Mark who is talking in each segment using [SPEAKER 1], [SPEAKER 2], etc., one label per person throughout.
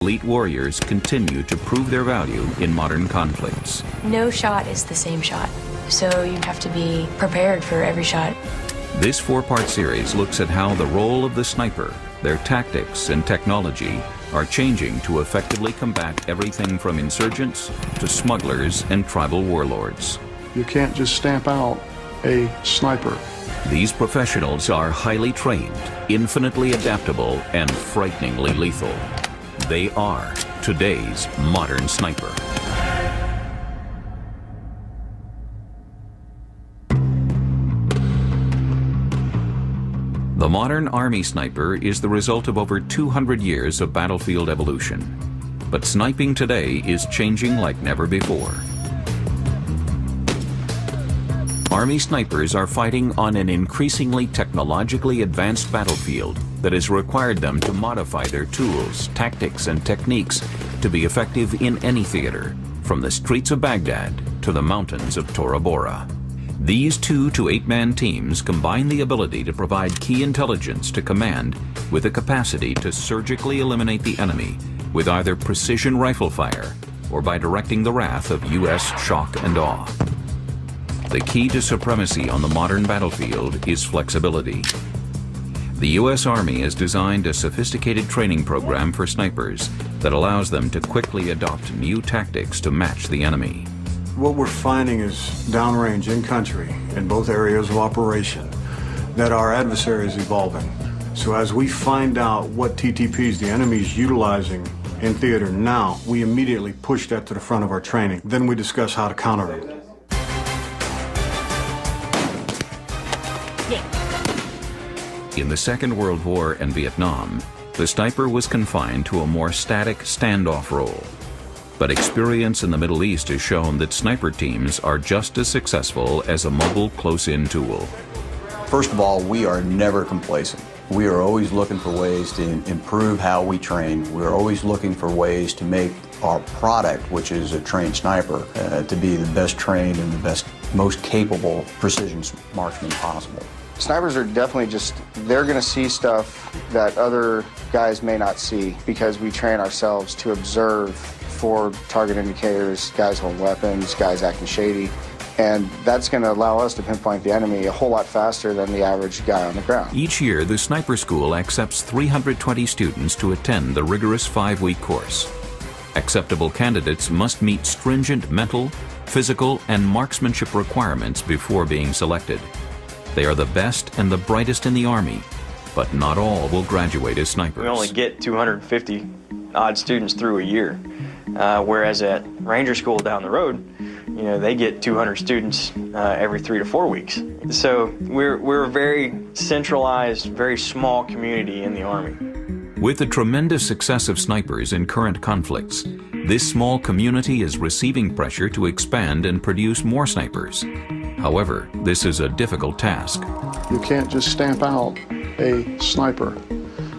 [SPEAKER 1] Elite warriors continue to prove their value in modern conflicts.
[SPEAKER 2] No shot is the same shot, so you have to be prepared for every shot.
[SPEAKER 1] This four-part series looks at how the role of the sniper, their tactics and technology are changing to effectively combat everything from insurgents to smugglers and tribal warlords.
[SPEAKER 3] You can't just stamp out a sniper.
[SPEAKER 1] These professionals are highly trained, infinitely adaptable, and frighteningly lethal. They are today's modern sniper. The modern Army sniper is the result of over 200 years of battlefield evolution. But sniping today is changing like never before. Army snipers are fighting on an increasingly technologically advanced battlefield that has required them to modify their tools, tactics, and techniques to be effective in any theater, from the streets of Baghdad to the mountains of Tora Bora. These 2 to 8-man teams combine the ability to provide key intelligence to command with the capacity to surgically eliminate the enemy with either precision rifle fire or by directing the wrath of U.S. shock and awe. The key to supremacy on the modern battlefield is flexibility. The U.S. Army has designed a sophisticated training program for snipers that allows them to quickly adopt new tactics to match the enemy.
[SPEAKER 4] What we're finding is downrange in country, in both areas of operation, that our adversary is evolving. So as we find out what TTPs the enemy is utilizing in theater now, we immediately push that to the front of our training. Then we discuss how to counter it.
[SPEAKER 1] In the Second World War and Vietnam, the sniper was confined to a more static standoff role. But experience in the Middle East has shown that sniper teams are just as successful as a mobile close-in tool.
[SPEAKER 5] First of all, we are never complacent. We are always looking for ways to improve how we train. We're always looking for ways to make our product, which is a trained sniper, to be the best trained and the best, most capable precision marksman possible.
[SPEAKER 6] Snipers are definitely they're going to see stuff that other guys may not see because we train ourselves to observe for target indicators, guys holding weapons, guys acting shady, and that's going to allow us to pinpoint the enemy a whole lot faster than the average guy on the ground.
[SPEAKER 1] Each year, the Sniper School accepts 320 students to attend the rigorous 5-week course. Acceptable candidates must meet stringent mental, physical, and marksmanship requirements before being selected. They are the best and the brightest in the Army, but not all will graduate as snipers.
[SPEAKER 7] We only get 250 odd students through a year, whereas at Ranger School down the road, you know, they get 200 students every 3 to 4 weeks. So we're a very centralized, very small community in the Army.
[SPEAKER 1] With the tremendous success of snipers in current conflicts, this small community is receiving pressure to expand and produce more snipers. However, this is a difficult task.
[SPEAKER 3] You can't just stamp out a sniper.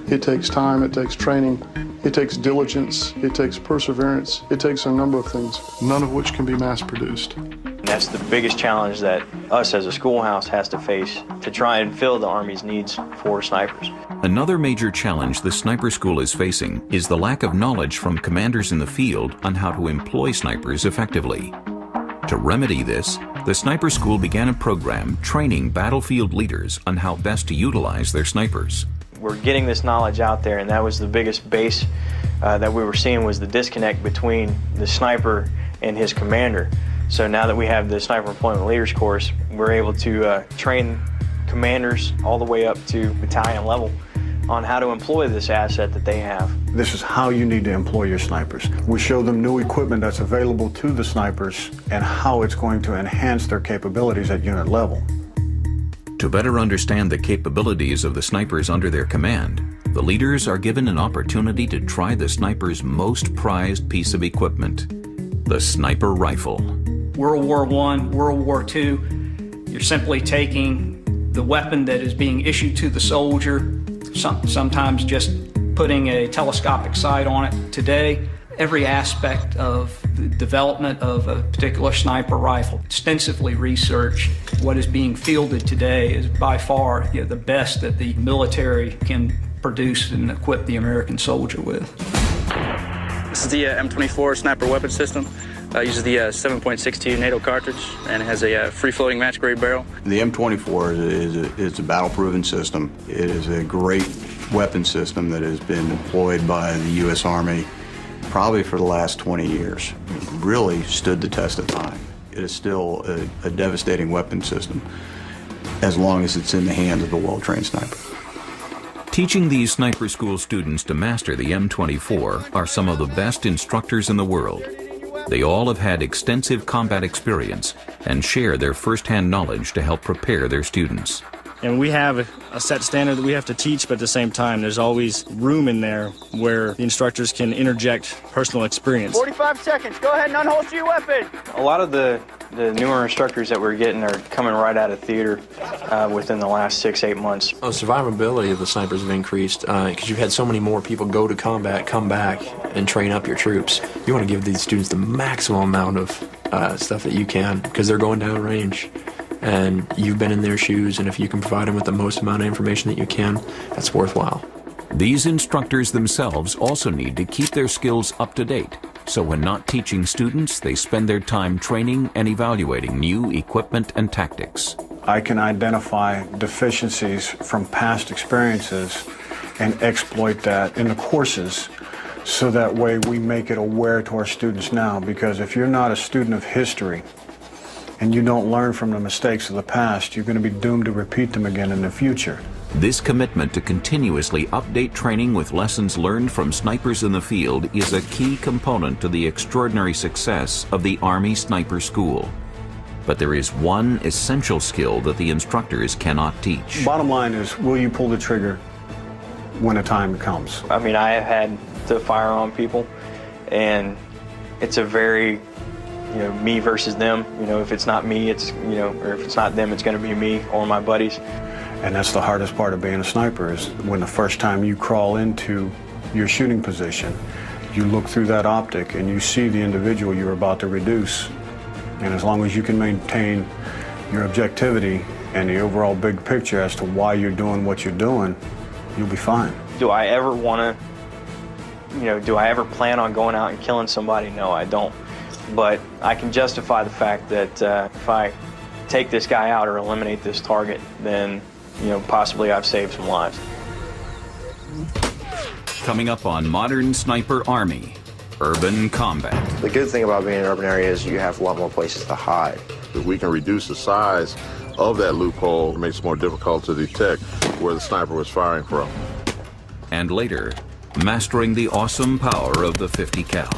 [SPEAKER 3] It takes time, it takes training, it takes diligence, it takes perseverance, it takes a number of things, none of which can be mass-produced.
[SPEAKER 7] And that's the biggest challenge that us as a schoolhouse has to face to try and fill the Army's needs for snipers.
[SPEAKER 1] Another major challenge the sniper school is facing is the lack of knowledge from commanders in the field on how to employ snipers effectively. To remedy this, the sniper school began a program training battlefield leaders on how best to utilize their snipers.
[SPEAKER 7] We're getting this knowledge out there, and that was the biggest base that we were seeing was the disconnect between the sniper and his commander. So now that we have the Sniper Employment Leaders course, we're able to train commanders all the way up to battalion level on how to employ this asset that they have.
[SPEAKER 4] This is how you need to employ your snipers. We show them new equipment that's available to the snipers and how it's going to enhance their capabilities at unit level.
[SPEAKER 1] To better understand the capabilities of the snipers under their command, the leaders are given an opportunity to try the sniper's most prized piece of equipment, the sniper rifle.
[SPEAKER 8] World War I, World War II, you're simply taking the weapon that is being issued to the soldier, sometimes just putting a telescopic sight on it. Today, every aspect of the development of a particular sniper rifle, extensively researched. What is being fielded today is by far the best that the military can produce and equip the American soldier with.
[SPEAKER 9] This is the M24 sniper weapon system. Uses the 7.62 NATO cartridge, and it has a free-floating match-grade barrel.
[SPEAKER 5] The M24 is a battle-proven system. It is a great weapon system that has been employed by the U.S. Army probably for the last 20 years. It really stood the test of time. It is still a devastating weapon system as long as it's in the hands of a well-trained sniper.
[SPEAKER 1] Teaching these sniper school students to master the M24 are some of the best instructors in the world. They all have had extensive combat experience and share their first-hand knowledge to help prepare their students.
[SPEAKER 10] And we have a set standard that we have to teach, but at the same time, there's always room in there where the instructors can interject personal experience.
[SPEAKER 7] 45 seconds. Go ahead and unholster your weapon. A lot of the newer instructors that we're getting are coming right out of theater within the last 6-8 months.
[SPEAKER 11] The survivability of the snipers have increased because you've had so many more people go to combat, come back, and train up your troops. You want to give these students the maximum amount of stuff that you can because they're going down range. And you've been in their shoes, and if you can provide them with the most amount of information that you can, that's worthwhile.
[SPEAKER 1] These instructors themselves also need to keep their skills up to date, so when not teaching students, they spend their time training and evaluating new equipment and tactics.
[SPEAKER 4] I can identify deficiencies from past experiences and exploit that in the courses, so that way we make it aware to our students now, because if you're not a student of history, and you don't learn from the mistakes of the past, you're going to be doomed to repeat them again in the future.
[SPEAKER 1] This commitment to continuously update training with lessons learned from snipers in the field is a key component to the extraordinary success of the Army Sniper School. But there is one essential skill that the instructors cannot teach.
[SPEAKER 4] Bottom line is, will you pull the trigger when the time comes?
[SPEAKER 7] I mean, I have had to fire on people, and it's a very me versus them. If it's not me, it's, or if it's not them, it's going to be me or my buddies.
[SPEAKER 4] And that's the hardest part of being a sniper, is when the first time you crawl into your shooting position, you look through that optic and you see the individual you're about to reduce. And as long as you can maintain your objectivity and the overall big picture as to why you're doing what you're doing, you'll be fine.
[SPEAKER 7] Do I ever want to, do I ever plan on going out and killing somebody? No, I don't. But I can justify the fact that if I take this guy out or eliminate this target, then, possibly I've saved some lives.
[SPEAKER 1] Coming up on Modern Sniper Army, Urban Combat.
[SPEAKER 6] The good thing about being in urban areas is you have a lot more places to hide.
[SPEAKER 12] If we can reduce the size of that loophole, it makes it more difficult to detect where the sniper was firing from.
[SPEAKER 1] And later, mastering the awesome power of the 50 cal.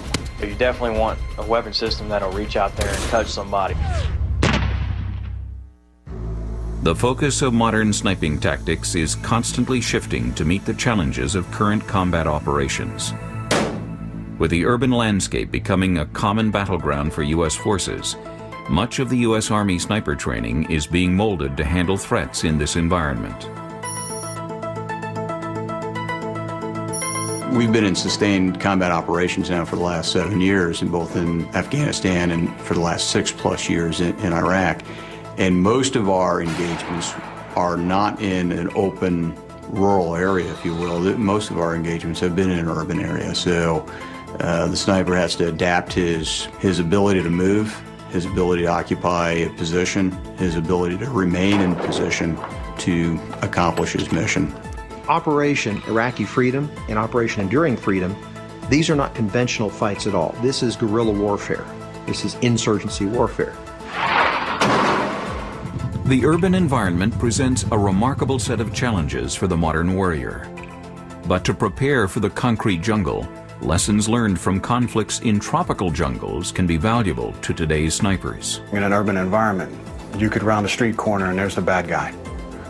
[SPEAKER 7] You definitely want a weapon system that'll reach out there and touch somebody.
[SPEAKER 1] The focus of modern sniping tactics is constantly shifting to meet the challenges of current combat operations. With the urban landscape becoming a common battleground for U.S. forces, much of the U.S. Army sniper training is being molded to handle threats in this environment.
[SPEAKER 5] We've been in sustained combat operations now for the last 7 years, in both in Afghanistan and for the last 6+ years in Iraq. And most of our engagements are not in an open rural area, if you will. Most of our engagements have been in an urban area. So the sniper has to adapt his ability to move, his ability to occupy a position, his ability to remain in position to accomplish his mission.
[SPEAKER 13] Operation Iraqi Freedom and Operation Enduring Freedom, these are not conventional fights at all. This is guerrilla warfare. This is insurgency warfare.
[SPEAKER 1] The urban environment presents a remarkable set of challenges for the modern warrior. But to prepare for the concrete jungle, lessons learned from conflicts in tropical jungles can be valuable to today's snipers.
[SPEAKER 4] In an urban environment, you could round a street corner and there's the bad guy.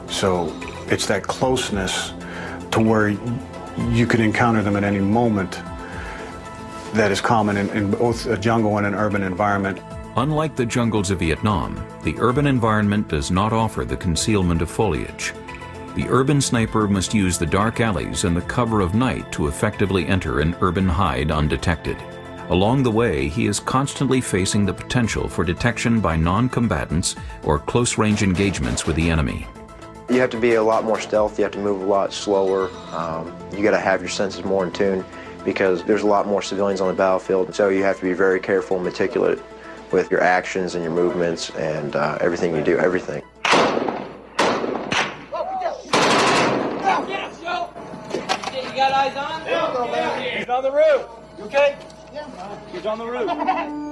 [SPEAKER 4] So it's that closeness to where you could encounter them at any moment that is common in both a jungle and an urban environment.
[SPEAKER 1] Unlike the jungles of Vietnam, the urban environment does not offer the concealment of foliage. The urban sniper must use the dark alleys and the cover of night to effectively enter an urban hide undetected. Along the way, he is constantly facing the potential for detection by non-combatants or close-range engagements with the enemy.
[SPEAKER 6] You have to be a lot more stealth, you have to move a lot slower, you got to have your senses more in tune,
[SPEAKER 14] because there's a lot more civilians on the battlefield. So you have to be very careful and meticulous with your actions and your movements and everything you do, everything.
[SPEAKER 15] You got eyes on? Yeah. He's on the roof. You okay? Yeah. He's on the roof.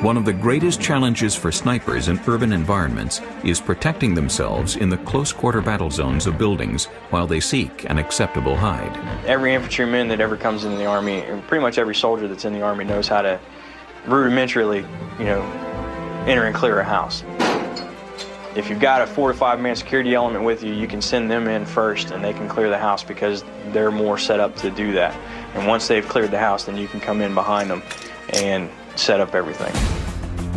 [SPEAKER 1] One of the greatest challenges for snipers in urban environments is protecting themselves in the close-quarter battle zones of buildings while they seek an acceptable hide.
[SPEAKER 7] Every infantryman that ever comes into the Army, and pretty much every soldier that's in the Army, knows how to rudimentarily, enter and clear a house. If you've got a 4 to 5 man security element with you, you can send them in first and they can clear the house because they're more set up to do that. And once they've cleared the house, then you can come in behind them and set up everything.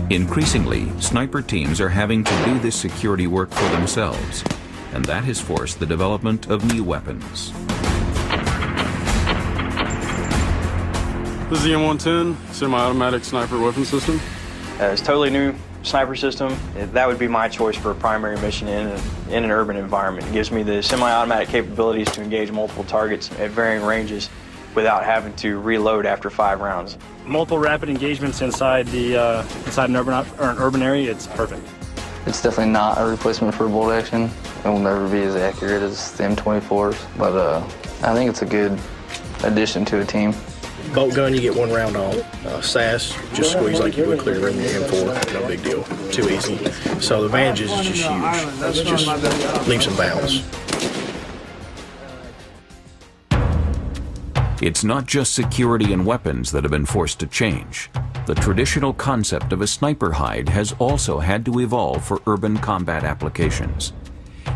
[SPEAKER 1] Increasingly, sniper teams are having to do this security work for themselves, and that has forced the development of new weapons.
[SPEAKER 3] This is the M110 semi-automatic sniper weapon system.
[SPEAKER 7] It's a totally new sniper system. That would be my choice for a primary mission in an urban environment. It gives me the semi-automatic capabilities to engage multiple targets at varying ranges without having to reload after 5 rounds.
[SPEAKER 10] Multiple rapid engagements inside an urban area, it's perfect.
[SPEAKER 16] It's definitely not a replacement for bolt action. It will never be as accurate as the M24s, but I think it's a good addition to a team.
[SPEAKER 17] Bolt gun, you get 1 round on. SAS, just squeeze like you would clear in the M4, no big deal, too easy. So the advantages is just huge. It's just leaps and bounds.
[SPEAKER 1] It's not just security and weapons that have been forced to change. The traditional concept of a sniper hide has also had to evolve for urban combat applications.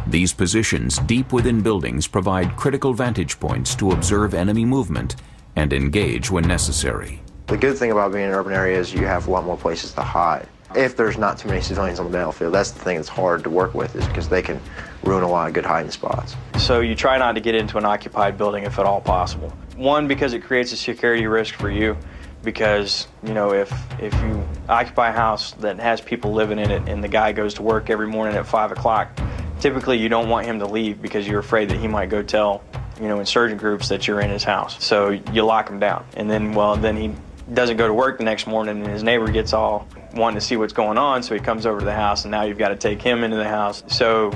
[SPEAKER 1] These positions deep within buildings provide critical vantage points to observe enemy movement and engage when necessary.
[SPEAKER 14] The good thing about being in an urban area is you have a lot more places to hide. If there's not too many civilians on the battlefield, that's the thing that's hard to work with, is because they can ruin a lot of good hiding spots.
[SPEAKER 7] So you try not to get into an occupied building if at all possible. One, because it creates a security risk for you, because if you occupy a house that has people living in it and the guy goes to work every morning at 5 o'clock, typically you don't want him to leave because you're afraid that he might go tell insurgent groups that you're in his house. So you lock him down. And then he doesn't go to work the next morning and his neighbor gets all wanting to see what's going on, so he comes over to the house and now you've got to take him into the house. So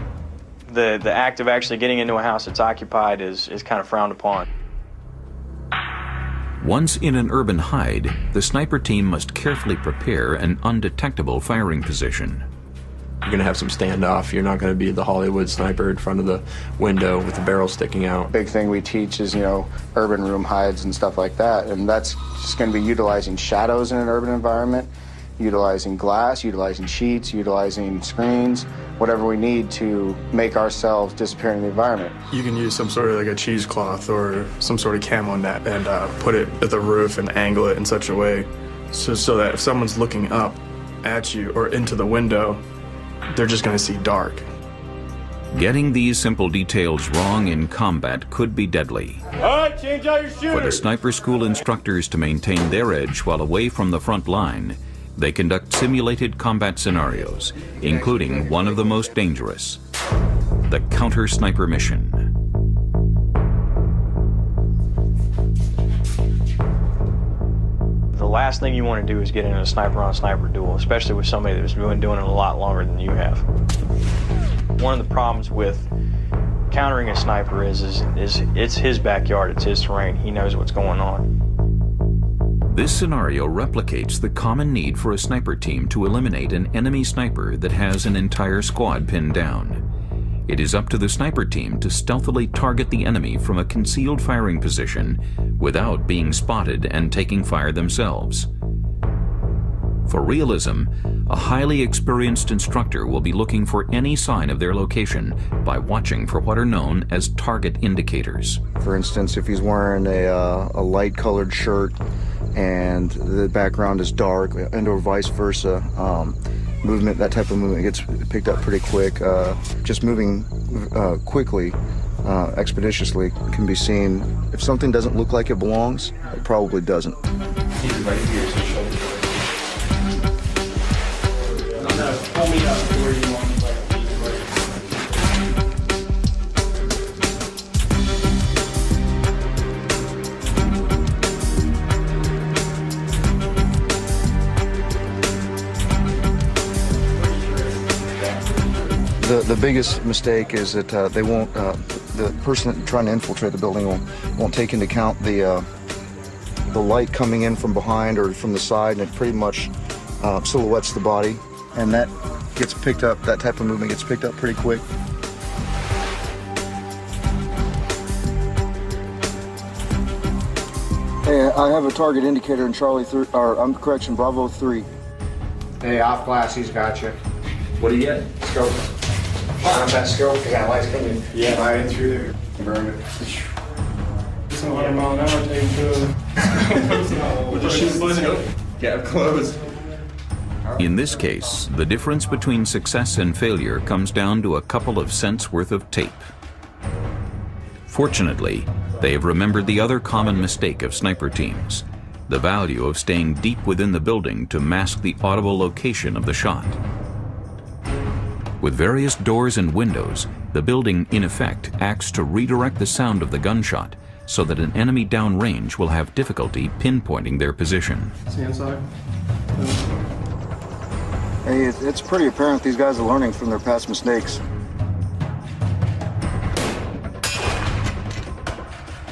[SPEAKER 7] the act of actually getting into a house that's occupied is kind of frowned upon.
[SPEAKER 1] Once in an urban hide, the sniper team must carefully prepare an undetectable firing position.
[SPEAKER 11] You're going to have some standoff. You're not going to be the Hollywood sniper in front of the window with the barrel sticking out.
[SPEAKER 6] Big thing we teach is, urban room hides and stuff like that. And that's just going to be utilizing shadows in an urban environment, utilizing glass, utilizing sheets, utilizing screens, whatever we need to make ourselves disappear in the environment.
[SPEAKER 18] You can use some sort of like a cheesecloth or some sort of camo net and put it at the roof and angle it in such a way so that if someone's looking up at you or into the window, they're just going to see dark.
[SPEAKER 1] Getting these simple details wrong in combat could be deadly.
[SPEAKER 15] All right, change out your shooters.
[SPEAKER 1] For the sniper school instructors to maintain their edge while away from the front line, they conduct simulated combat scenarios, including one of the most dangerous, the counter-sniper mission.
[SPEAKER 7] The last thing you want to do is get in a sniper-on-sniper duel, especially with somebody that's been doing it a lot longer than you have. One of the problems with countering a sniper is it's his backyard, it's his terrain, he knows what's going on.
[SPEAKER 1] This scenario replicates the common need for a sniper team to eliminate an enemy sniper that has an entire squad pinned down. It is up to the sniper team to stealthily target the enemy from a concealed firing position without being spotted and taking fire themselves. For realism, a highly experienced instructor will be looking for any sign of their location by watching for what are known as target indicators.
[SPEAKER 6] For instance, if he's wearing a light-colored shirt and the background is dark, and or vice versa, that type of movement gets picked up pretty quick. Just moving quickly, expeditiously, can be seen. If something doesn't look like it belongs, it probably doesn't.
[SPEAKER 15] Pull me up to where you want.
[SPEAKER 19] The biggest mistake is that they won't, the person trying to infiltrate the building won't take into account the light coming in from behind or from the side, and it pretty much silhouettes the body, and that gets picked up, that type of movement gets picked up pretty quick. Hey, I have a target indicator in Bravo 3.
[SPEAKER 20] Hey, off glass, he's got you.
[SPEAKER 11] What do you get?
[SPEAKER 20] Scope. Not that scope, you got lights coming. Yeah, right in through there. Burn it.
[SPEAKER 18] It's a 100 mile an hour tape too. We'll just shoot the
[SPEAKER 11] Gap closed.
[SPEAKER 1] In this case, the difference between success and failure comes down to a couple of cents worth of tape. Fortunately, they have remembered the other common mistake of sniper teams, the value of staying deep within the building to mask the audible location of the shot. With various doors and windows, the building, in effect, acts to redirect the sound of the gunshot so that an enemy downrange will have difficulty pinpointing their position.
[SPEAKER 18] See inside?
[SPEAKER 19] Hey, it's pretty apparent these guys are learning from their past mistakes.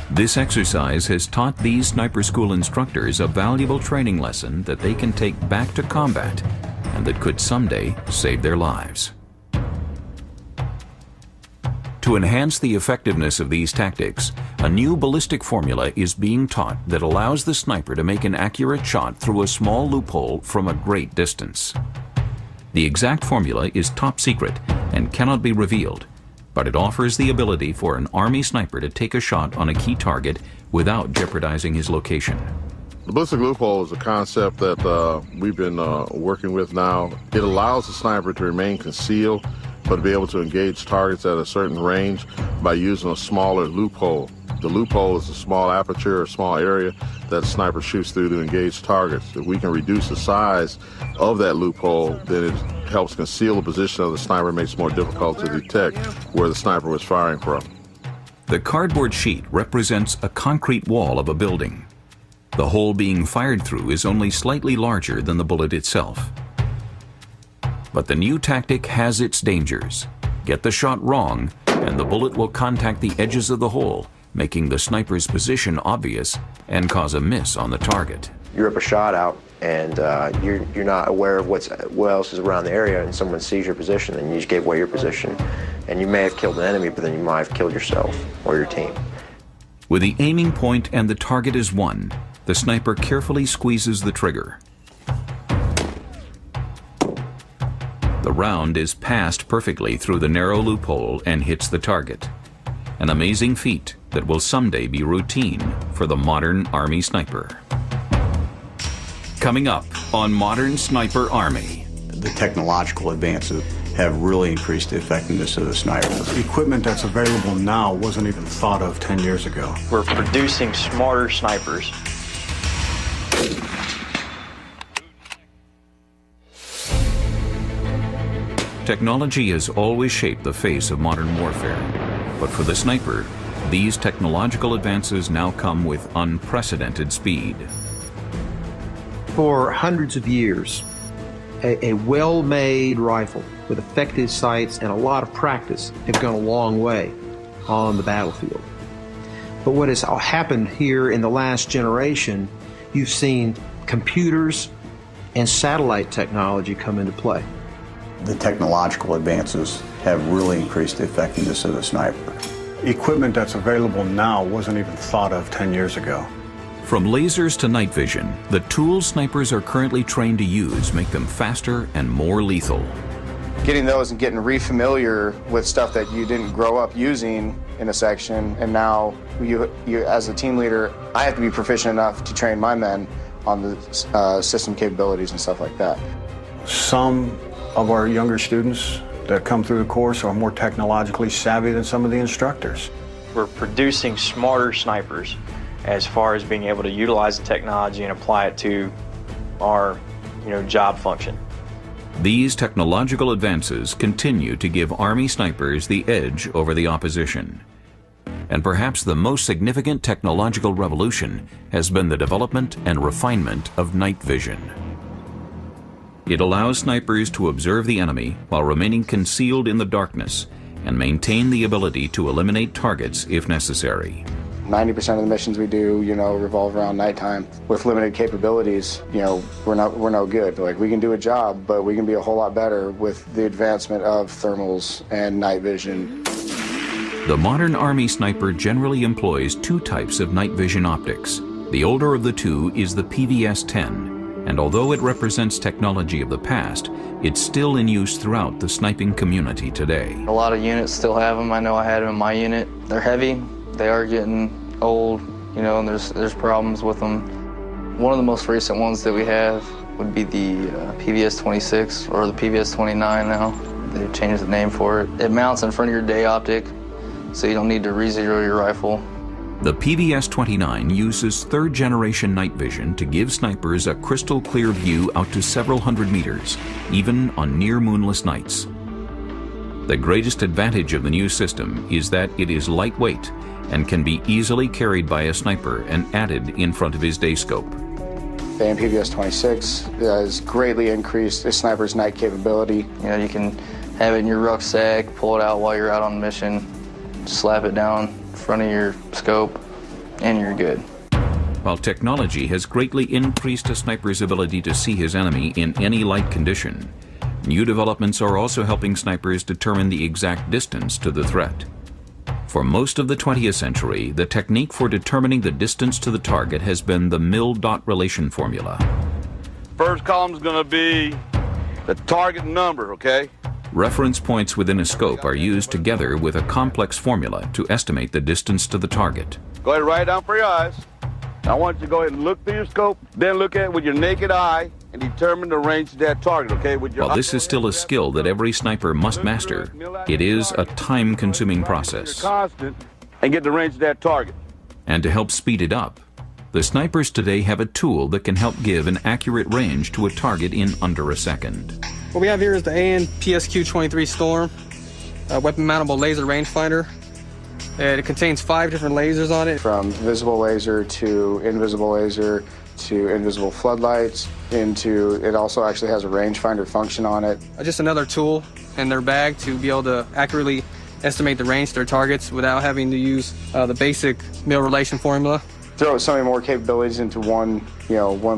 [SPEAKER 1] This exercise has taught these sniper school instructors a valuable training lesson that they can take back to combat and that could someday save their lives. To enhance the effectiveness of these tactics, a new ballistic formula is being taught that allows the sniper to make an accurate shot through a small loophole from a great distance. The exact formula is top secret and cannot be revealed, but it offers the ability for an Army sniper to take a shot on a key target without jeopardizing his location.
[SPEAKER 12] The ballistic loophole is a concept that we've been working with now. It allows the sniper to remain concealed, but to be able to engage targets at a certain range by using a smaller loophole. The loophole is a small aperture or small area that the sniper shoots through to engage targets. If we can reduce the size of that loophole, then it helps conceal the position of the sniper, makes it more difficult to detect where the sniper was firing from.
[SPEAKER 1] The cardboard sheet represents a concrete wall of a building. The hole being fired through is only slightly larger than the bullet itself. But the new tactic has its dangers. Get the shot wrong, and the bullet will contact the edges of the hole, making the sniper's position obvious and cause a miss on the target.
[SPEAKER 14] You rip a shot out, and you're not aware of what else is around the area, and someone sees your position, and you just gave away your position. And you may have killed an enemy, but then you might have killed yourself or your team.
[SPEAKER 1] With the aiming point and the target is won, the sniper carefully squeezes the trigger. The round is passed perfectly through the narrow loophole and hits the target. An amazing feat that will someday be routine for the modern Army sniper. Coming up on Modern Sniper Army.
[SPEAKER 5] The technological advances have really increased the effectiveness of the sniper.
[SPEAKER 4] Equipment that's available now wasn't even thought of 10 years ago.
[SPEAKER 7] We're producing smarter snipers.
[SPEAKER 1] Technology has always shaped the face of modern warfare, but for the sniper, these technological advances now come with unprecedented speed.
[SPEAKER 13] For hundreds of years, a well-made rifle with effective sights and a lot of practice have gone a long way on the battlefield. But what has happened here in the last generation, you've seen computers and satellite technology come into play.
[SPEAKER 5] The technological advances have really increased the effectiveness of the sniper.
[SPEAKER 4] Equipment that's available now wasn't even thought of 10 years ago.
[SPEAKER 1] From lasers to night vision, the tools snipers are currently trained to use make them faster and more lethal.
[SPEAKER 6] Getting those and getting re-familiar with stuff that you didn't grow up using in a section, and now you as a team leader, I have to be proficient enough to train my men on the system capabilities and stuff like that.
[SPEAKER 4] Some of our younger students that come through the course are more technologically savvy than some of the instructors.
[SPEAKER 7] We're producing smarter snipers as far as being able to utilize the technology and apply it to our, job function.
[SPEAKER 1] These technological advances continue to give Army snipers the edge over the opposition. And perhaps the most significant technological revolution has been the development and refinement of night vision. It allows snipers to observe the enemy while remaining concealed in the darkness and maintain the ability to eliminate targets if necessary.
[SPEAKER 6] 90% of the missions we do, revolve around nighttime. With limited capabilities, we're no good. Like, we can do a job, but we can be a whole lot better with the advancement of thermals and night vision.
[SPEAKER 1] The modern Army sniper generally employs two types of night vision optics. The older of the two is the PVS-10, and although it represents technology of the past, it's still in use throughout the sniping community today.
[SPEAKER 16] A lot of units still have them. I know I had them in my unit. They're heavy. They are getting old, and there's problems with them. One of the most recent ones that we have would be the PVS-26 or the PVS-29 now. They've changed the name for it. It mounts in front of your day optic, so you don't need to re-zero your rifle.
[SPEAKER 1] The PVS-29 uses third-generation night vision to give snipers a crystal-clear view out to several hundred meters, even on near-moonless nights. The greatest advantage of the new system is that it is lightweight and can be easily carried by a sniper and added in front of his day scope.
[SPEAKER 6] The PVS-26 has greatly increased a sniper's night capability.
[SPEAKER 16] You can have it in your rucksack, pull it out while you're out on mission, slap it down in front of your scope, and you're good.
[SPEAKER 1] While technology has greatly increased a sniper's ability to see his enemy in any light condition, new developments are also helping snipers determine the exact distance to the threat. For most of the 20th century, the technique for determining the distance to the target has been the mil-dot relation formula.
[SPEAKER 21] First column is going to be the target number, okay?
[SPEAKER 1] Reference points within a scope are used together with a complex formula to estimate the distance to the target.
[SPEAKER 21] Go ahead and write it down for your eyes. I want you to go ahead and look through your scope, then look at it with your naked eye and determine the range of that target, okay?
[SPEAKER 1] While this is still a skill that every sniper must master, it is a time-consuming process.
[SPEAKER 21] Constant and get the range of that target.
[SPEAKER 1] And to help speed it up, the snipers today have a tool that can help give an accurate range to a target in under a second.
[SPEAKER 22] What we have here is the AN PSQ-23 Storm, a weapon-mountable laser rangefinder. It contains 5 different lasers on it.
[SPEAKER 6] From visible laser to invisible laser to invisible floodlights it also actually has a rangefinder function on it.
[SPEAKER 22] Just another tool in their bag to be able to accurately estimate the range to their targets without having to use the basic mil relation formula.
[SPEAKER 6] Throw so many more capabilities into one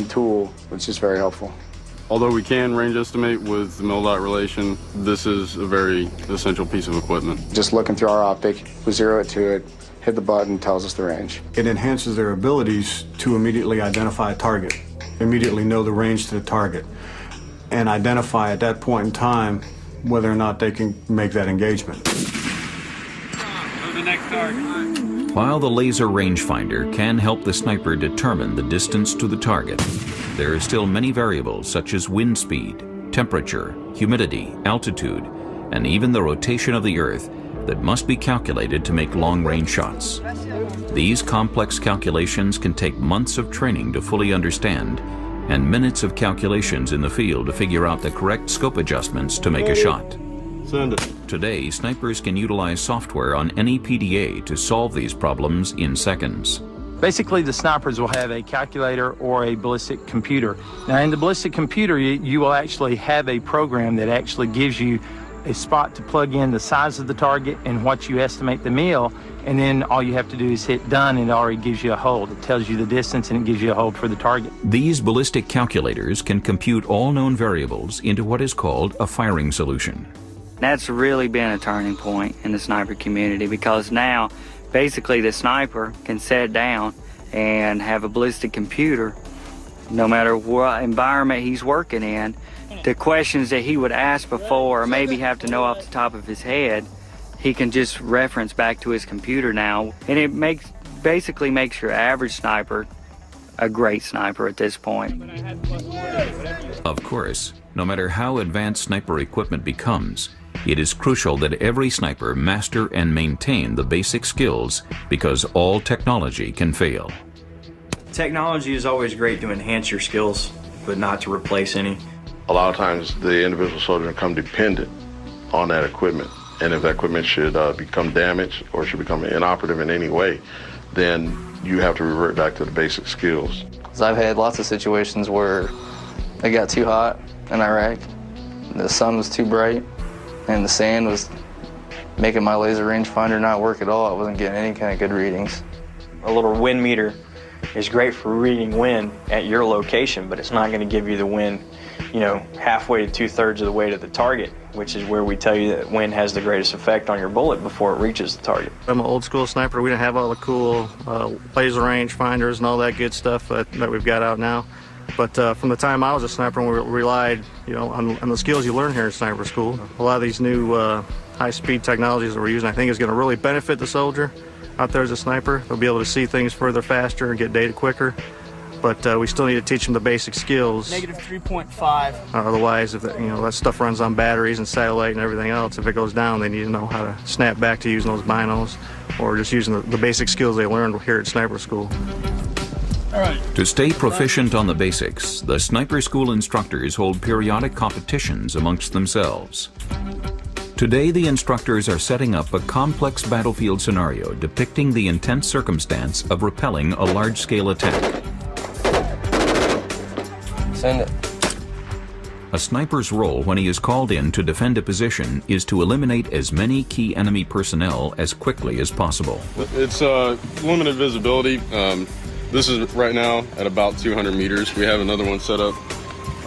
[SPEAKER 6] tool, which is very helpful.
[SPEAKER 23] Although we can range estimate with the mil-dot relation, this is a very essential piece of equipment.
[SPEAKER 6] Just looking through our optic, we zero it to it, hit the button, tells us the range.
[SPEAKER 4] It enhances their abilities to immediately identify a target, immediately know the range to the target, and identify at that point in time whether or not they can make that engagement.
[SPEAKER 15] The next target.
[SPEAKER 1] While the laser rangefinder can help the sniper determine the distance to the target, there are still many variables such as wind speed, temperature, humidity, altitude, and even the rotation of the Earth that must be calculated to make long-range shots. These complex calculations can take months of training to fully understand and minutes of calculations in the field to figure out the correct scope adjustments to make a shot.
[SPEAKER 23] Send it.
[SPEAKER 1] Today, snipers can utilize software on any PDA to solve these problems in seconds.
[SPEAKER 24] Basically, the snipers will have a calculator or a ballistic computer. Now, in the ballistic computer, you will actually have a program that actually gives you a spot to plug in the size of the target and what you estimate the mil, and then all you have to do is hit done, and it already gives you a hold. It tells you the distance, and it gives you a hold for the target.
[SPEAKER 1] These ballistic calculators can compute all known variables into what is called a firing solution.
[SPEAKER 25] That's really been a turning point in the sniper community, because now basically the sniper can sit down and have a ballistic computer, no matter what environment he's working in. The questions that he would ask before, or maybe have to know off the top of his head, he can just reference back to his computer now, and it basically makes your average sniper a great sniper at this point.
[SPEAKER 1] Of course, no matter how advanced sniper equipment becomes, it is crucial that every sniper master and maintain the basic skills, because all technology can fail.
[SPEAKER 7] Technology is always great to enhance your skills, but not to replace any.
[SPEAKER 12] A lot of times the individual soldier become dependent on that equipment, and if that equipment should become damaged or should become inoperative in any way, then you have to revert back to the basic skills.
[SPEAKER 16] I've had lots of situations where it got too hot in Iraq. The sun was too bright, and the sand was making my laser rangefinder not work at all. I wasn't getting any kind of good readings.
[SPEAKER 7] A little wind meter is great for reading wind at your location, but it's not going to give you the wind, you know, halfway to 2/3 of the way to the target, which is where we tell you that wind has the greatest effect on your bullet before it reaches the target.
[SPEAKER 18] I'm an old school sniper. We didn't have all the cool laser range finders and all that good stuff that we've got out now. But from the time I was a sniper, we relied, you know, on the skills you learn here in sniper school. A lot of these new high-speed technologies that we're using, I think, is going to really benefit the soldier out there as a sniper. They'll be able to see things further faster and get data quicker. But we still need to teach them the basic skills.
[SPEAKER 15] -3.5.
[SPEAKER 18] Otherwise, if that stuff runs on batteries and satellite and everything else, if it goes down, they need to know how to snap back to using those binos or just using the basic skills they learned here at sniper school.
[SPEAKER 15] All right.
[SPEAKER 1] To stay proficient on the basics, the sniper school instructors hold periodic competitions amongst themselves. Today, the instructors are setting up a complex battlefield scenario depicting the intense circumstance of repelling a large-scale attack.
[SPEAKER 16] Send it.
[SPEAKER 1] A sniper's role when he is called in to defend a position is to eliminate as many key enemy personnel as quickly as possible.
[SPEAKER 23] It's limited visibility. This is right now at about 200 meters. We have another one set up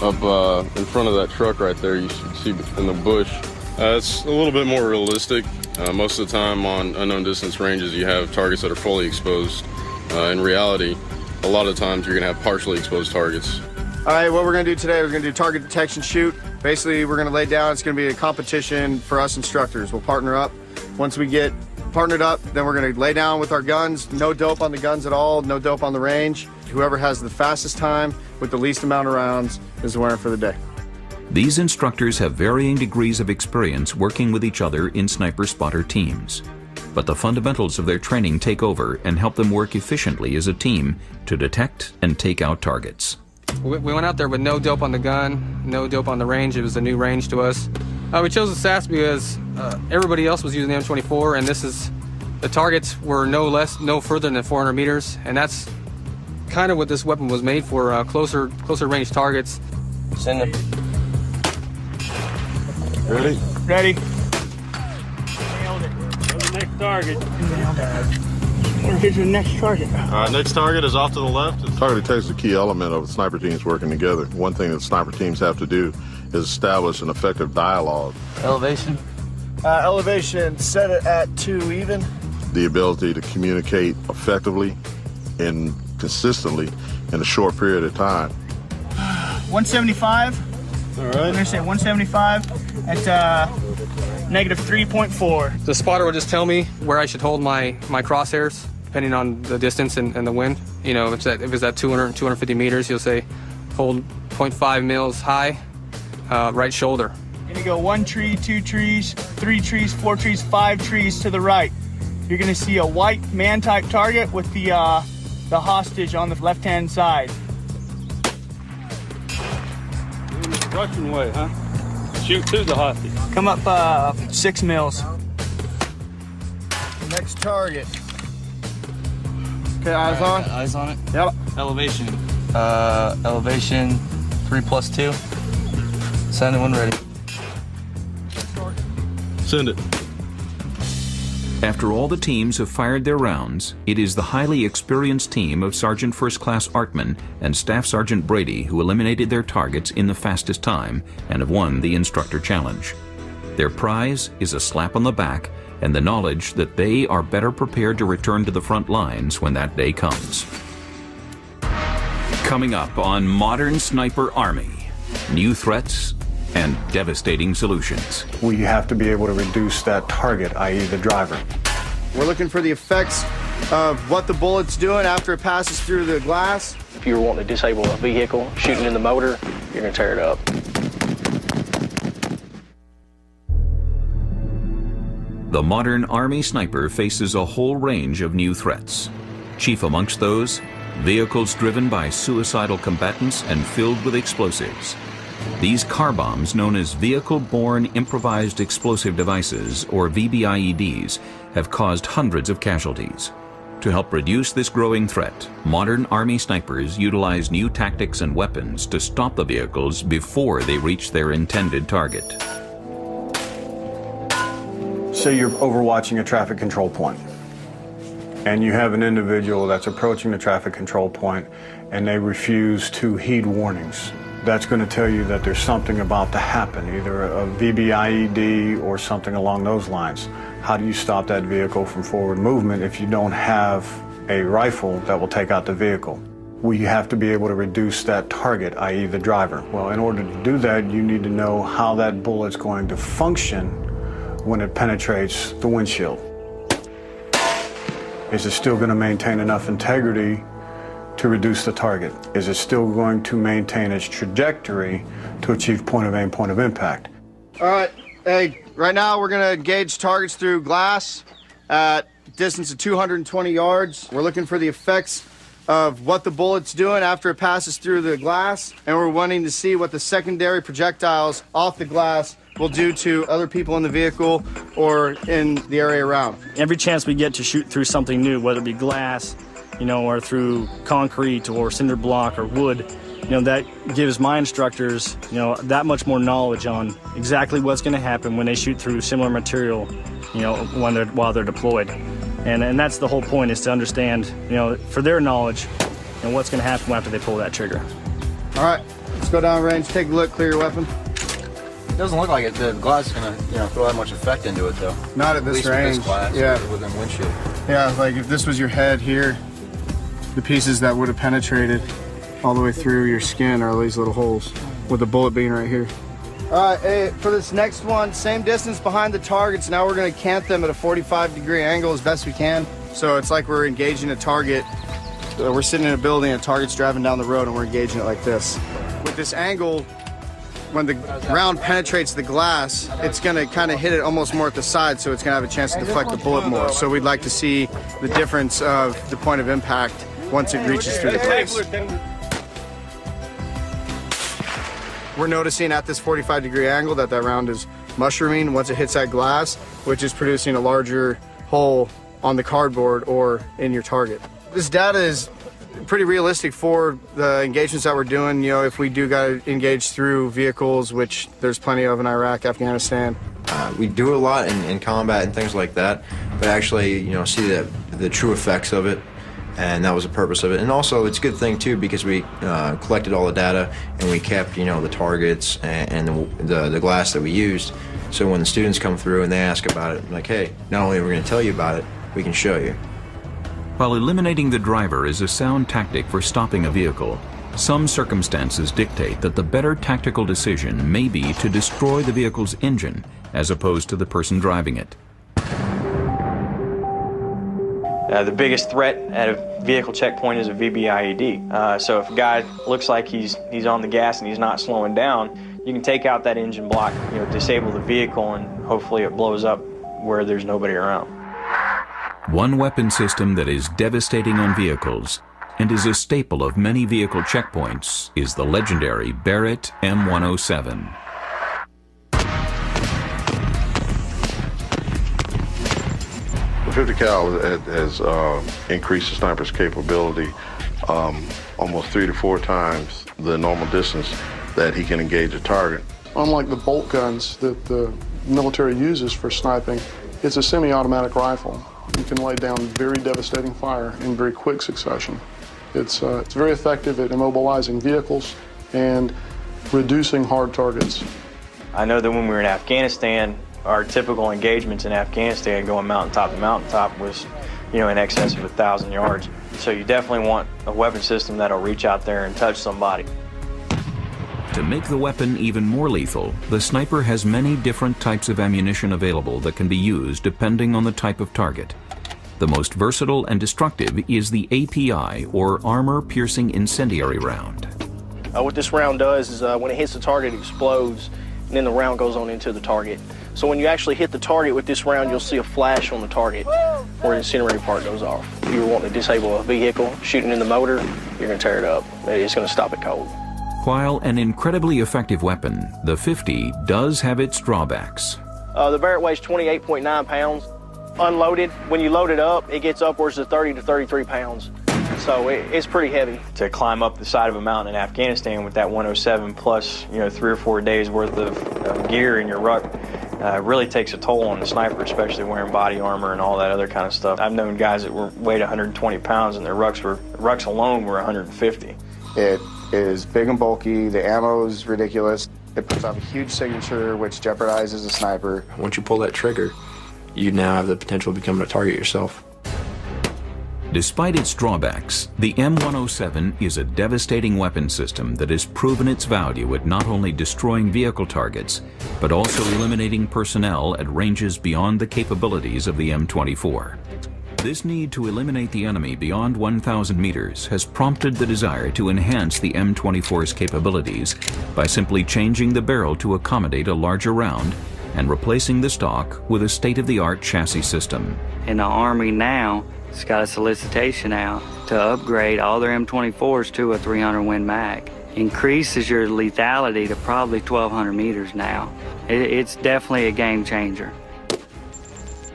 [SPEAKER 23] in front of that truck right there. You should see in the bush. It's a little bit more realistic. Most of the time on unknown distance ranges, you have targets that are fully exposed. In reality, a lot of times you're going to have partially exposed targets.
[SPEAKER 6] All right, what we're going to do today, we're going to do target detection shoot. Basically, we're going to lay down, it's going to be a competition for us instructors. We'll partner up. Once we get partnered up, then we're going to lay down with our guns. No dope on the guns at all, no dope on the range. Whoever has the fastest time with the least amount of rounds is the winner for the day.
[SPEAKER 1] These instructors have varying degrees of experience working with each other in sniper spotter teams. But the fundamentals of their training take over and help them work efficiently as a team to detect and take out targets.
[SPEAKER 22] We went out there with no dope on the gun, no dope on the range. It was a new range to us. We chose the SAS because everybody else was using the M24, and the targets were no further than 400 meters, and that's kind of what this weapon was made for, closer range targets.
[SPEAKER 16] Send it.
[SPEAKER 23] Ready?
[SPEAKER 15] Ready.
[SPEAKER 23] Nailed it. Go to the next target.
[SPEAKER 15] Here's the next target.
[SPEAKER 23] Next target is off to the left.
[SPEAKER 12] Target detection is a key element of sniper teams working together. One thing that sniper teams have to do is establish an effective dialogue.
[SPEAKER 16] Elevation?
[SPEAKER 6] Elevation, set it at 2 even.
[SPEAKER 12] The ability to communicate effectively and consistently in a short period of time.
[SPEAKER 15] 175.
[SPEAKER 23] All right.
[SPEAKER 15] I'm going to say 175 at -3.4.
[SPEAKER 22] The spotter will just tell me where I should hold my crosshairs, depending on the distance and the wind. You know, if it's at 200, 250 meters, he'll say hold 0.5 mils high, right shoulder.
[SPEAKER 15] You're going to go 1 tree, 2 trees, 3 trees, 4 trees, 5 trees to the right. You're going to see a white man-type target with the hostage on the left-hand side.
[SPEAKER 23] Russian way, huh? Shoot to the hostage.
[SPEAKER 15] Come up 6 mils.
[SPEAKER 6] Next target. Okay, eyes on?
[SPEAKER 16] Eyes on it?
[SPEAKER 6] Yep.
[SPEAKER 16] Elevation. Elevation 3+2. Send it when ready.
[SPEAKER 23] Send it.
[SPEAKER 1] After all the teams have fired their rounds, it is the highly experienced team of Sergeant First Class Artman and Staff Sergeant Brady who eliminated their targets in the fastest time and have won the instructor challenge. Their prize is a slap on the back and the knowledge that they are better prepared to return to the front lines when that day comes. Coming up on Modern Sniper Army, new threats and devastating solutions.
[SPEAKER 4] We have to be able to reduce that target, i.e. the driver.
[SPEAKER 6] We're looking for the effects of what the bullet's doing after it passes through the glass.
[SPEAKER 7] If you were wanting to disable a vehicle, shooting in the motor, you're going to tear it up.
[SPEAKER 1] The modern Army sniper faces a whole range of new threats. Chief amongst those, vehicles driven by suicidal combatants and filled with explosives. These car bombs, known as Vehicle-Borne Improvised Explosive Devices, or VBIEDs, have caused hundreds of casualties. To help reduce this growing threat, modern Army snipers utilize new tactics and weapons to stop the vehicles before they reach their intended target.
[SPEAKER 4] Say you're overwatching a traffic control point, and you have an individual that's approaching the traffic control point and they refuse to heed warnings. That's going to tell you that there's something about to happen, either a VBIED or something along those lines. How do you stop that vehicle from forward movement if you don't have a rifle that will take out the vehicle? We have to be able to reduce that target, i.e. the driver. Well, in order to do that, you need to know how that bullet's going to function when it penetrates the windshield. Is it still going to maintain enough integrity to reduce the target? Is it still going to maintain its trajectory to achieve point of aim, point of impact?
[SPEAKER 6] All right, hey, right now we're gonna engage targets through glass at a distance of 220 yards. We're looking for the effects of what the bullet's doing after it passes through the glass, and we're wanting to see what the secondary projectiles off the glass will do to other people in the vehicle or in the area around.
[SPEAKER 2] Every chance we get to shoot through something new, whether it be glass, or through concrete or cinder block or wood, that gives my instructors, that much more knowledge on exactly what's going to happen when they shoot through similar material, while they're deployed. And that's the whole point, is to understand, for their knowledge, what's going to happen after they pull that trigger.
[SPEAKER 6] All right, let's go down range, take a look, clear your weapon.
[SPEAKER 5] It doesn't look like the glass is going to, throw that much effect into it, though.
[SPEAKER 6] Not at this range.
[SPEAKER 5] With this glass,
[SPEAKER 6] yeah.
[SPEAKER 5] Within windshield.
[SPEAKER 6] Yeah, like if this was your head here, the pieces that would have penetrated all the way through your skin are these little holes, with the bullet being right here. All right, hey, for this next one, same distance behind the targets. Now we're going to cant them at a 45-degree angle as best we can. So it's like we're engaging a target. We're sitting in a building, a target's driving down the road, and we're engaging it like this. With this angle, when the round penetrates the glass, it's going to kind of hit it almost more at the side, so it's going to have a chance to deflect the bullet more. So we'd like to see the difference of the point of impact once it reaches through the glass. We're noticing at this 45-degree angle that round is mushrooming once it hits that glass, which is producing a larger hole on the cardboard or in your target. This data is pretty realistic for the engagements that we're doing. If we do got to engage through vehicles, which there's plenty of in Iraq, Afghanistan.
[SPEAKER 14] We do a lot in combat and things like that, but actually, see the true effects of it. And that was the purpose of it. And also, it's a good thing, too, because we collected all the data and we kept, the targets and the glass that we used. So when the students come through and they ask about it, like, hey, not only are we going to tell you about it, we can show you.
[SPEAKER 1] While eliminating the driver is a sound tactic for stopping a vehicle, some circumstances dictate that the better tactical decision may be to destroy the vehicle's engine as opposed to the person driving it.
[SPEAKER 7] The biggest threat at a vehicle checkpoint is a VBIED. So if a guy looks like he's on the gas and he's not slowing down, you can take out that engine block, disable the vehicle, and hopefully it blows up where there's nobody around.
[SPEAKER 1] One weapon system that is devastating on vehicles and is a staple of many vehicle checkpoints is the legendary Barrett M107.
[SPEAKER 12] The 50 cal has increased the sniper's capability almost 3 to 4 times the normal distance that he can engage a target.
[SPEAKER 18] Unlike the bolt guns that the military uses for sniping, it's a semi-automatic rifle. You can lay down very devastating fire in very quick succession. It's very effective at immobilizing vehicles and reducing hard targets.
[SPEAKER 7] I know that when we were in Afghanistan, our typical engagements in Afghanistan going mountaintop to mountaintop was, in excess of 1,000 yards. So you definitely want a weapon system that'll reach out there and touch somebody.
[SPEAKER 1] To make the weapon even more lethal, the sniper has many different types of ammunition available that can be used depending on the type of target. The most versatile and destructive is the API, or armor-piercing incendiary round.
[SPEAKER 2] What this round does is when it hits the target, it explodes, and then the round goes on into the target. So when you actually hit the target with this round, you'll see a flash on the target where the incendiary part goes off. If you're wanting to disable a vehicle, shooting in the motor, you're going to tear it up. It's going to stop it cold.
[SPEAKER 1] While an incredibly effective weapon, the 50 does have its drawbacks.
[SPEAKER 2] The Barrett weighs 28.9 pounds.
[SPEAKER 7] unloaded, when you load it up, it gets upwards of 30 to 33 pounds. So it's pretty heavy. To climb up the side of a mountain in Afghanistan with that 107 plus, 3 or 4 days worth of gear in your ruck really takes a toll on the sniper, especially wearing body armor and all that other kind of stuff. I've known guys that weighed 120 pounds and their rucks alone were 150.
[SPEAKER 6] It is big and bulky. The ammo is ridiculous. It puts off a huge signature, which jeopardizes a sniper.
[SPEAKER 11] Once you pull that trigger, you now have the potential of becoming a target yourself.
[SPEAKER 1] Despite its drawbacks, the M107 is a devastating weapon system that has proven its value at not only destroying vehicle targets, but also eliminating personnel at ranges beyond the capabilities of the M24. This need to eliminate the enemy beyond 1,000 meters has prompted the desire to enhance the M24's capabilities by simply changing the barrel to accommodate a larger round and replacing the stock with a state-of-the-art chassis system.
[SPEAKER 25] In the Army now, it's got a solicitation out to upgrade all their M24s to a 300 Win Mag. Increases your lethality to probably 1,200 meters now. It's definitely a game changer.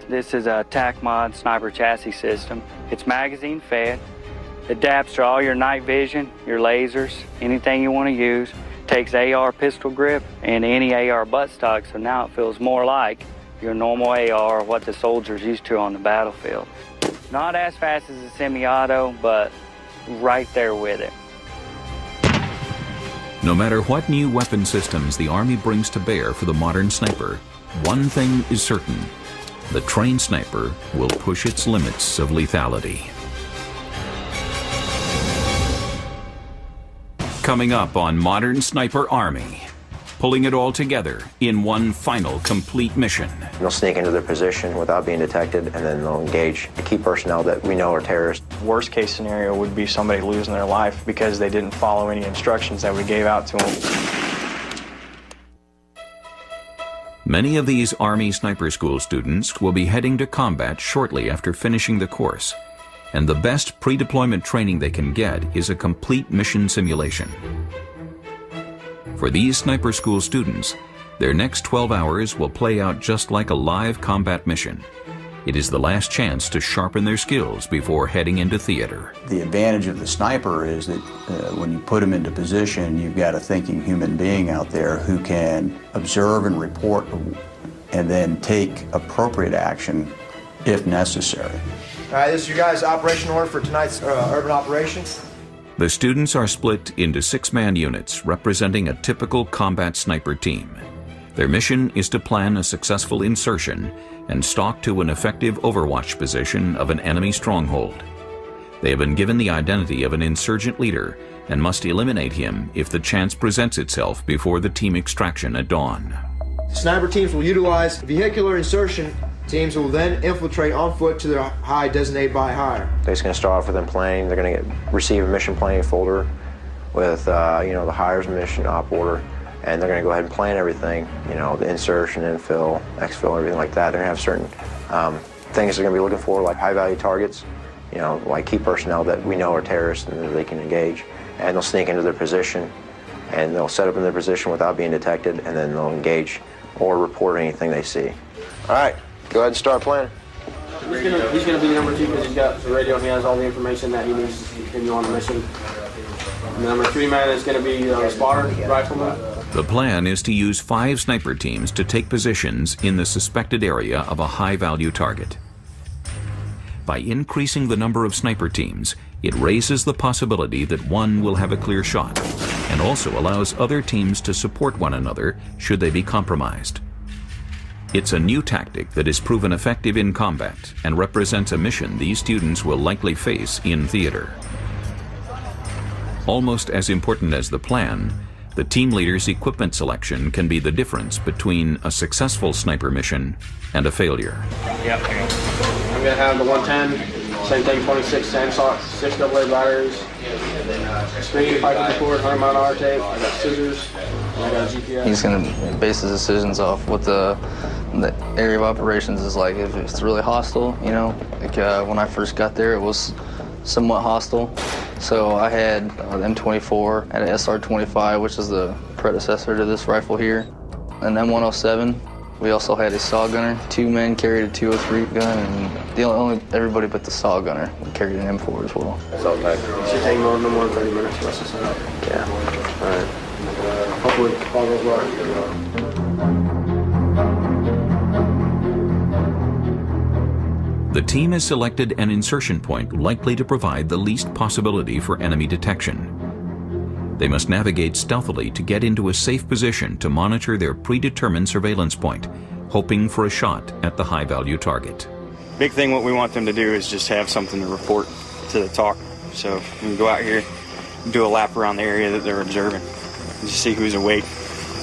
[SPEAKER 25] This is a TAC-Mod sniper chassis system. It's magazine fed, adapts to all your night vision, your lasers, anything you want to use. Takes AR pistol grip and any AR buttstock, so now it feels more like your normal AR, what the soldier's used to on the battlefield. Not as fast as a semi-auto, but right there with it.
[SPEAKER 1] No matter what new weapon systems the Army brings to bear for the modern sniper, one thing is certain: the trained sniper will push its limits of lethality. Coming up on Modern Sniper Army, pulling it all together in one final complete mission.
[SPEAKER 14] They'll sneak into their position without being detected, and then they'll engage the key personnel that we know are terrorists.
[SPEAKER 7] Worst case scenario would be somebody losing their life because they didn't follow any instructions that we gave out to them.
[SPEAKER 1] Many of these Army Sniper School students will be heading to combat shortly after finishing the course, and the best pre-deployment training they can get is a complete mission simulation. For these Sniper School students, their next 12 hours will play out just like a live combat mission. It is the last chance to sharpen their skills before heading into theater.
[SPEAKER 5] The advantage of the sniper is that when you put them into position, you've got a thinking human being out there who can observe and report and then take appropriate action if necessary.
[SPEAKER 14] All right, this is your guys' operation order for tonight's urban operation.
[SPEAKER 1] The students are split into 6-man units representing a typical combat sniper team. Their mission is to plan a successful insertion and stalk to an effective overwatch position of an enemy stronghold. They have been given the identity of an insurgent leader and must eliminate him if the chance presents itself before the team extraction at dawn.
[SPEAKER 14] Sniper teams will utilize vehicular insertion. Teams will then infiltrate on foot to their high designated by hire. They're just going to start off with them planning. They're going to receive a mission planning folder with the hires mission op order, and they're going to go ahead and plan everything. The insertion, infill, exfil, everything like that. They're going to have certain things they're going to be looking for, like high-value targets. Like key personnel that we know are terrorists and that they can engage. And they'll sneak into their position, and they'll set up in their position without being detected, and then they'll engage or report anything they see. All right. Go ahead and start planning.
[SPEAKER 3] He's gonna be number 2 because he's got the radio and he has all the information that he needs to continue on the mission. And the number 3 man is gonna be the spotter, rifleman.
[SPEAKER 1] The plan is to use 5 sniper teams to take positions in the suspected area of a high-value target. By increasing the number of sniper teams, it raises the possibility that one will have a clear shot, and also allows other teams to support one another should they be compromised. It's a new tactic that is proven effective in combat and represents a mission these students will likely face in theater. Almost as important as the plan, the team leader's equipment selection can be the difference between a successful sniper mission and a failure.
[SPEAKER 3] Yep. I'm going to have the 110, same thing, 26 sandstock, 6 AA batteries, screen, pipe record, 100 mile an hour tape, I got scissors, and I got a GPS.
[SPEAKER 16] He's going to base his decisions off what the area of operations is like. If it's really hostile, when I first got there, it was somewhat hostile. So I had the M24, had an SR-25, which is the predecessor to this rifle here, an M107, We also had a saw gunner. 2 men carried a 203 gun, and everybody but the saw gunner carried an M4 as well.
[SPEAKER 3] That's okay. It should take no more than 30 minutes for us to set up.
[SPEAKER 16] Yeah.
[SPEAKER 3] All right. Hopefully, all goes well.
[SPEAKER 1] The team has selected an insertion point likely to provide the least possibility for enemy detection. They must navigate stealthily to get into a safe position to monitor their predetermined surveillance point, hoping for a shot at the high-value target.
[SPEAKER 7] Big thing what we want them to do is just have something to report to the TAC. So we can go out here and do a lap around the area that they're observing, and just see who's awake,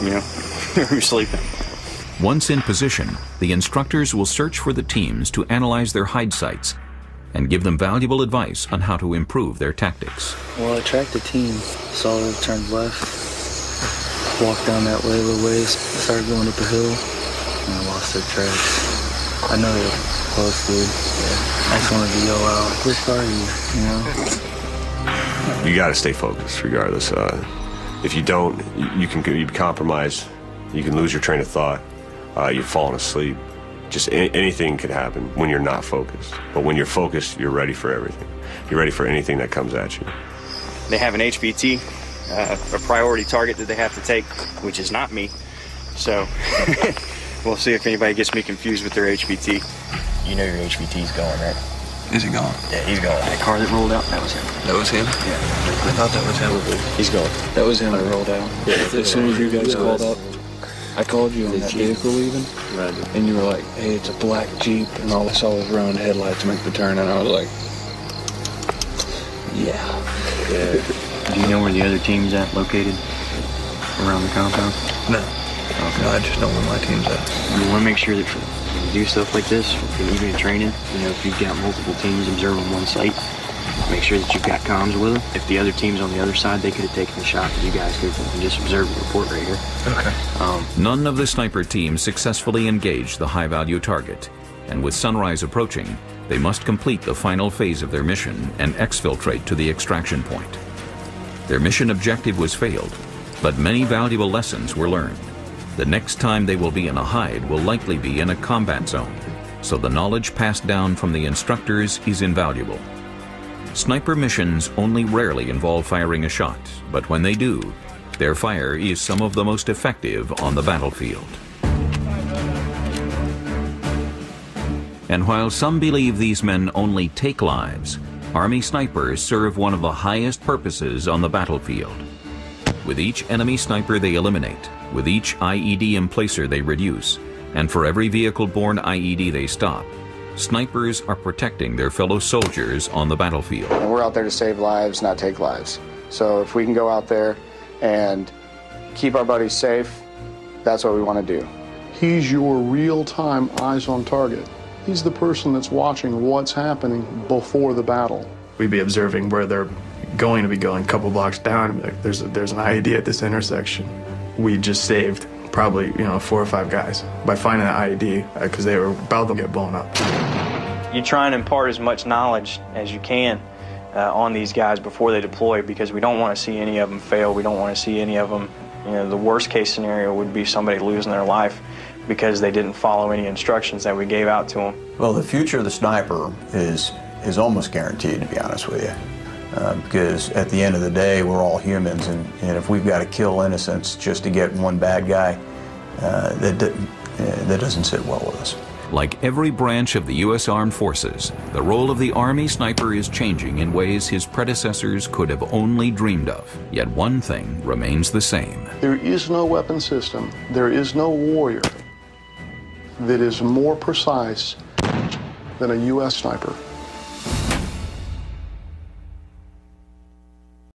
[SPEAKER 7] you know, or who's sleeping.
[SPEAKER 1] Once in position, the instructors will search for the teams to analyze their hide sites and give them valuable advice on how to improve their tactics.
[SPEAKER 16] Well, I tracked the team, saw them turn left, walked down that way a little ways, started going up a hill, and I lost their tracks. I know they were close, dude. Yeah. I just wanted to yell out, "Which are you?" You know?
[SPEAKER 8] You got to stay focused, regardless. If you don't, you can be compromised. You can lose your train of thought. You've fallen asleep. Just anything could happen when you're not focused. But when you're focused, you're ready for everything. You're ready for anything that comes at you.
[SPEAKER 7] They have an HVT, a priority target that they have to take, which is not me. So we'll see if anybody gets me confused with their HVT.
[SPEAKER 9] You know your HVT's going, right?
[SPEAKER 11] Is he gone?
[SPEAKER 9] Yeah, he's going. That car that rolled out, that was him.
[SPEAKER 11] That was him?
[SPEAKER 9] Yeah.
[SPEAKER 11] I thought that was him.
[SPEAKER 9] He's going.
[SPEAKER 16] That was him that rolled out.
[SPEAKER 9] Yeah.
[SPEAKER 16] As soon as you guys called up, I called you on that vehicle even, and you were like, "Hey, it's a black Jeep," and all I saw was round headlights make the turn, and I was like, "Yeah."
[SPEAKER 9] Do you know where the other team's at located around the compound?
[SPEAKER 11] No.
[SPEAKER 9] Okay.
[SPEAKER 11] No, I just know where my team's at.
[SPEAKER 9] You want to make sure that when you do stuff like this, even in training, you know, if you've got multiple teams observing one site, make sure that you've got comms with them. If the other team's on the other side, they could have taken the shot that you guys did and just observe the report right here.
[SPEAKER 11] Okay.
[SPEAKER 1] None of the sniper teams successfully engaged the high-value target, and with sunrise approaching, they must complete the final phase of their mission and exfiltrate to the extraction point. Their mission objective was failed, but many valuable lessons were learned. The next time they will be in a hide will likely be in a combat zone, so the knowledge passed down from the instructors is invaluable. Sniper missions only rarely involve firing a shot, but when they do, their fire is some of the most effective on the battlefield. And while some believe these men only take lives, Army snipers serve one of the highest purposes on the battlefield. With each enemy sniper they eliminate, with each IED emplacer they reduce, and for every vehicle-borne IED they stop, snipers are protecting their fellow soldiers on the battlefield.
[SPEAKER 6] And we're out there to save lives, not take lives. So if we can go out there and keep our buddies safe, that's what we want to do.
[SPEAKER 10] He's your real-time eyes on target. He's the person that's watching what's happening before the battle.
[SPEAKER 18] We'd be observing where they're going to be going a couple blocks down. Like, there's an IED at this intersection. We just saved probably 4 or 5 guys by finding that IED because they were about to get blown up.
[SPEAKER 7] You try and impart as much knowledge as you can on these guys before they deploy, because we don't want to see any of them fail. We don't want to see any of them, the worst case scenario would be somebody losing their life because they didn't follow any instructions that we gave out to them.
[SPEAKER 5] Well, the future of the sniper is almost guaranteed, to be honest with you. Because at the end of the day, we're all humans, and if we've got to kill innocents just to get one bad guy, that doesn't sit well with us.
[SPEAKER 1] Like every branch of the U.S. Armed Forces, the role of the Army sniper is changing in ways his predecessors could have only dreamed of. Yet one thing remains the same.
[SPEAKER 10] There is no weapon system, there is no warrior that is more precise than a U.S. sniper.